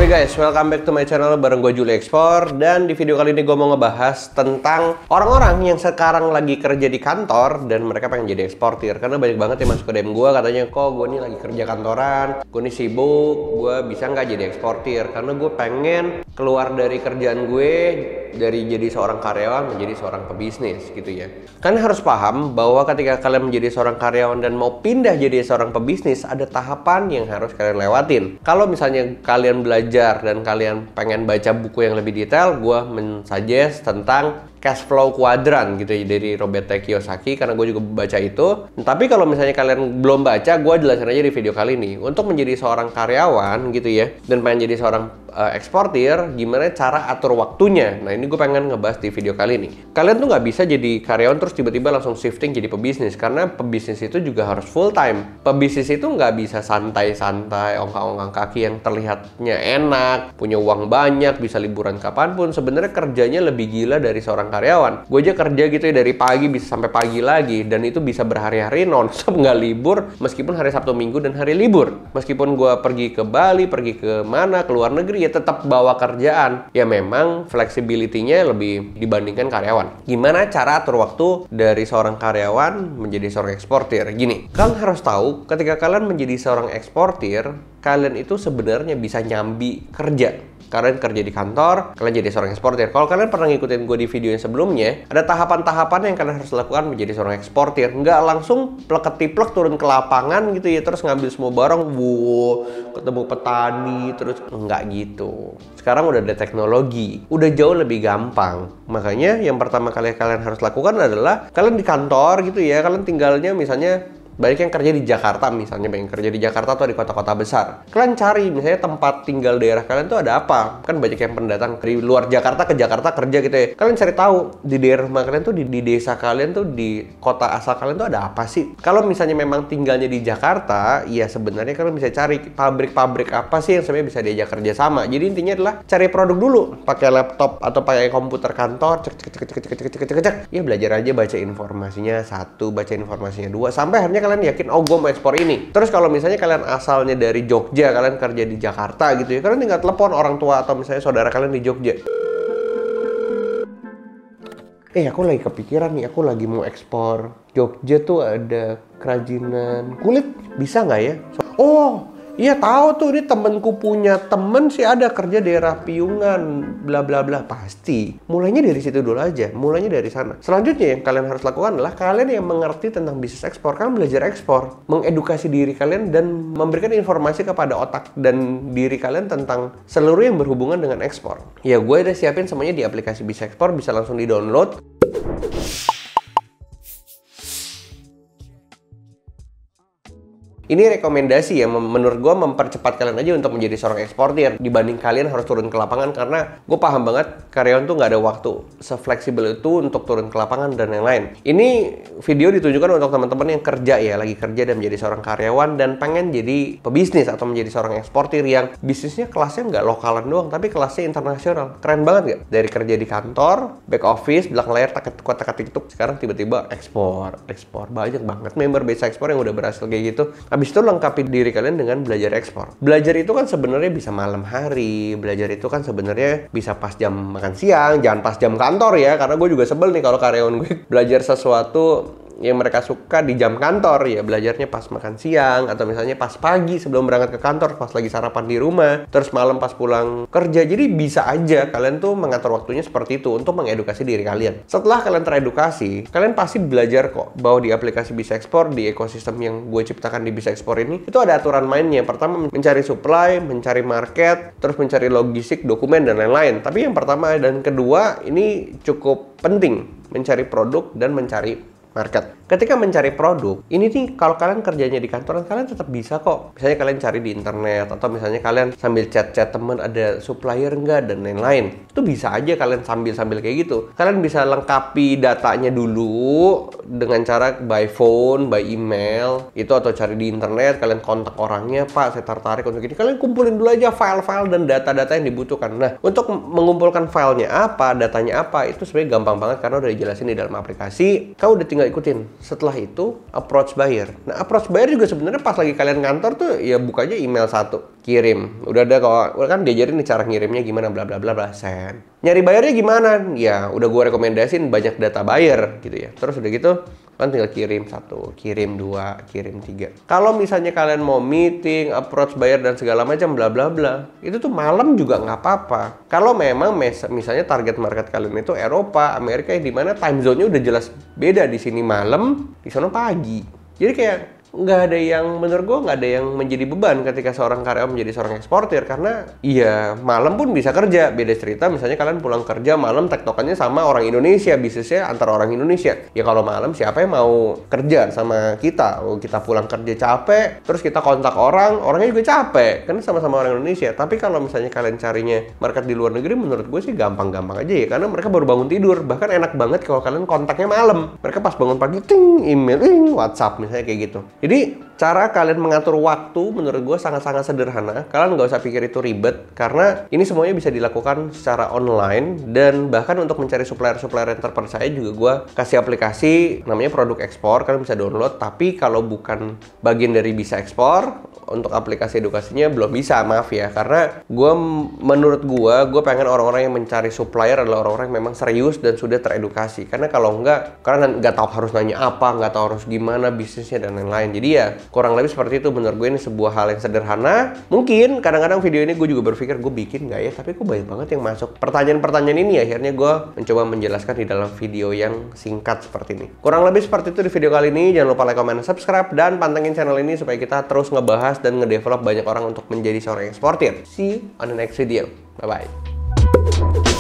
Hey guys, welcome back to my channel bareng gue Juli Ekspor. Dan di video kali ini gue mau ngebahas tentang orang-orang yang sekarang lagi kerja di kantor dan mereka pengen jadi eksportir. Karena banyak banget yang masuk ke DM gue katanya, kok gue nih lagi kerja kantoran, gue nih sibuk, gue bisa nggak jadi eksportir? Karena gue pengen keluar dari kerjaan gue, dari jadi seorang karyawan menjadi seorang pebisnis gitu ya. Kalian harus paham bahwa ketika kalian menjadi seorang karyawan dan mau pindah jadi seorang pebisnis, ada tahapan yang harus kalian lewatin. Kalau misalnya kalian belajar dan kalian pengen baca buku yang lebih detail, gue men-suggest tentang cash flow quadrant gitu ya dari Robert T. Kiyosaki, karena gue juga baca itu. Tapi kalau misalnya kalian belum baca, gue jelasin aja di video kali ini. Untuk menjadi seorang karyawan gitu ya, dan pengen jadi seorang eksportir, gimana cara atur waktunya. Nah ini gue pengen ngebahas di video kali ini. Kalian tuh nggak bisa jadi karyawan terus tiba-tiba langsung shifting jadi pebisnis, karena pebisnis itu juga harus full time. Pebisnis itu nggak bisa santai-santai, ongkang-ongkang kaki yang terlihatnya enak, punya uang banyak, bisa liburan kapanpun. Sebenarnya kerjanya lebih gila dari seorang karyawan. Gue aja kerja gitu ya, dari pagi bisa sampai pagi lagi, dan itu bisa berhari-hari non-stop nggak libur, meskipun hari Sabtu Minggu dan hari libur. Meskipun gue pergi ke Bali, pergi ke mana, ke luar negeri, ya tetap bawa kerjaan. Ya memang flexibility-nya lebih dibandingkan karyawan. Gimana cara atur waktu dari seorang karyawan menjadi seorang eksportir? Gini, kalian harus tahu ketika kalian menjadi seorang eksportir, kalian itu sebenarnya bisa nyambi kerja. Kalian kerja di kantor, kalian jadi seorang eksportir. Kalau kalian pernah ngikutin gue di video yang sebelumnya, ada tahapan-tahapan yang kalian harus lakukan menjadi seorang eksportir. Nggak langsung plek-ketiplek turun ke lapangan gitu ya, terus ngambil semua barang, ketemu petani, terus nggak gitu. Sekarang udah ada teknologi, udah jauh lebih gampang. Makanya yang pertama kali kalian harus lakukan adalah kalian di kantor gitu ya, kalian tinggalnya misalnya banyak yang kerja di Jakarta, misalnya pengen kerja di Jakarta atau di kota-kota besar. Kalian cari misalnya tempat tinggal daerah kalian tuh ada apa. Kan banyak yang pendatang dari luar Jakarta ke Jakarta kerja gitu ya. Kalian cari tahu di daerah rumah kalian tuh, di desa kalian tuh, di kota asal kalian tuh ada apa sih. Kalau misalnya memang tinggalnya di Jakarta, ya sebenarnya kalian bisa cari pabrik-pabrik apa sih yang sebenarnya bisa diajak kerja sama. Jadi intinya adalah cari produk dulu, pakai laptop atau pakai komputer kantor, cek. Ya belajar aja, baca informasinya satu, baca informasinya dua, sampai akhirnya kalian yakin, oh gue mau ekspor ini. Terus kalau misalnya kalian asalnya dari Jogja, kalian kerja di Jakarta gitu ya, kalian tinggal telepon orang tua atau misalnya saudara kalian di Jogja. Aku lagi kepikiran nih, aku lagi mau ekspor. Jogja tuh ada kerajinan kulit, bisa nggak ya? Iya tahu tuh, ini temenku punya temen sih ada kerja daerah Piungan, bla bla bla. Pasti. Mulainya dari situ dulu aja, mulainya dari sana. Selanjutnya yang kalian harus lakukan adalah kalian yang mengerti tentang bisnis ekspor, kalian belajar ekspor, mengedukasi diri kalian dan memberikan informasi kepada otak dan diri kalian tentang seluruh yang berhubungan dengan ekspor. Ya gue udah siapin semuanya di aplikasi Bisa Ekspor, bisa langsung di-download. Ini rekomendasi ya, menurut gue mempercepat kalian aja untuk menjadi seorang eksportir dibanding kalian harus turun ke lapangan, karena gue paham banget karyawan tuh nggak ada waktu se-fleksibel itu untuk turun ke lapangan dan yang lain. Ini video ditujukan untuk teman-teman yang kerja ya, lagi kerja dan menjadi seorang karyawan dan pengen jadi pebisnis atau menjadi seorang eksportir yang bisnisnya kelasnya nggak lokalan doang, tapi kelasnya internasional. Keren banget nggak? Dari kerja di kantor, back office, belakang layar, tekat-tekat, sekarang tiba-tiba ekspor. Banyak banget member Bisa Ekspor yang udah berhasil kayak gitu. Habis itu lengkapi diri kalian dengan belajar ekspor. Belajar itu kan sebenarnya bisa malam hari, belajar itu kan sebenarnya bisa pas jam makan siang, jangan pas jam kantor ya, karena gue juga sebel nih kalau karyawan gue belajar sesuatu yang mereka suka di jam kantor, ya belajarnya pas makan siang atau misalnya pas pagi sebelum berangkat ke kantor, pas lagi sarapan di rumah, terus malam pas pulang kerja. Jadi bisa aja kalian tuh mengatur waktunya seperti itu untuk mengedukasi diri kalian. Setelah kalian teredukasi, kalian pasti belajar kok bahwa di aplikasi Bisa Ekspor, di ekosistem yang gue ciptakan di Bisa Ekspor ini, itu ada aturan mainnya. Pertama mencari supply, mencari market, terus mencari logistik, dokumen, dan lain-lain. Tapi yang pertama dan kedua ini cukup penting, mencari produk dan mencari market. Ketika mencari produk, ini nih kalau kalian kerjanya di kantoran, kalian tetap bisa kok. Misalnya kalian cari di internet, atau misalnya kalian sambil chat-chat temen, ada supplier nggak, dan lain-lain. Itu bisa aja kalian sambil-sambil kayak gitu. Kalian bisa lengkapi datanya dulu dengan cara by phone, by email, itu atau cari di internet, kalian kontak orangnya, Pak, saya tertarik untuk ini. Kalian kumpulin dulu aja file-file dan data-data yang dibutuhkan. Nah, untuk mengumpulkan filenya apa, datanya apa, itu sebenarnya gampang banget karena udah dijelasin di dalam aplikasi. Kau udah tinggal ikutin. setelah itu approach buyer. Nah, approach buyer juga sebenarnya pas lagi kalian kantor tuh ya bukanya email satu, kirim. Udah ada kalau kan diajarin nih cara ngirimnya gimana, bla bla bla bla, send. Nyari bayarnya gimana? Ya udah gue rekomendasiin banyak data buyer gitu ya. Terus udah gitu kan tinggal kirim 1, kirim 2, kirim 3. Kalau misalnya kalian mau meeting, approach buyer dan segala macam bla bla bla, itu tuh malam juga nggak apa-apa. Kalau memang misalnya target market kalian itu Eropa, Amerika, di mana time zone-nya udah jelas beda, di sini malam, di sana pagi. Jadi kayak nggak ada yang, menurut gue nggak ada yang menjadi beban ketika seorang karyawan menjadi seorang eksportir, karena iya malam pun bisa kerja. Beda cerita misalnya kalian pulang kerja malam, tektokannya sama orang Indonesia, bisnisnya antara orang Indonesia, ya kalau malam siapa yang mau kerja sama kita? Kita pulang kerja capek, terus kita kontak orangnya juga capek, karena sama-sama orang Indonesia. Tapi kalau misalnya kalian carinya market di luar negeri, menurut gue sih gampang-gampang aja ya, karena mereka baru bangun tidur. Bahkan enak banget kalau kalian kontaknya malam, mereka pas bangun pagi ting, email, WhatsApp misalnya kayak gitu. Jadi cara kalian mengatur waktu menurut gue sangat-sangat sederhana. Kalian nggak usah pikir itu ribet, karena ini semuanya bisa dilakukan secara online. Dan bahkan untuk mencari supplier-supplier yang terpercaya juga gue kasih aplikasi namanya Produk Ekspor. Kalian bisa download, tapi kalau bukan bagian dari Bisa Ekspor, untuk aplikasi edukasinya belum bisa, maaf ya. Karena menurut gue pengen orang-orang yang mencari supplier adalah orang-orang yang memang serius dan sudah teredukasi. Karena kalau enggak, karena nggak tahu harus nanya apa, nggak tahu harus gimana bisnisnya dan lain-lain. Jadi ya kurang lebih seperti itu. Menurut gue ini sebuah hal yang sederhana. Mungkin kadang-kadang video ini gue juga berpikir gue bikin nggak ya, tapi kok banyak banget yang masuk pertanyaan-pertanyaan ini. Akhirnya gue mencoba menjelaskan di dalam video yang singkat seperti ini. Kurang lebih seperti itu di video kali ini. Jangan lupa like, comment, subscribe, dan pantengin channel ini supaya kita terus ngebahas dan ngedevelop banyak orang untuk menjadi seorang eksportir. See you on the next video. Bye-bye.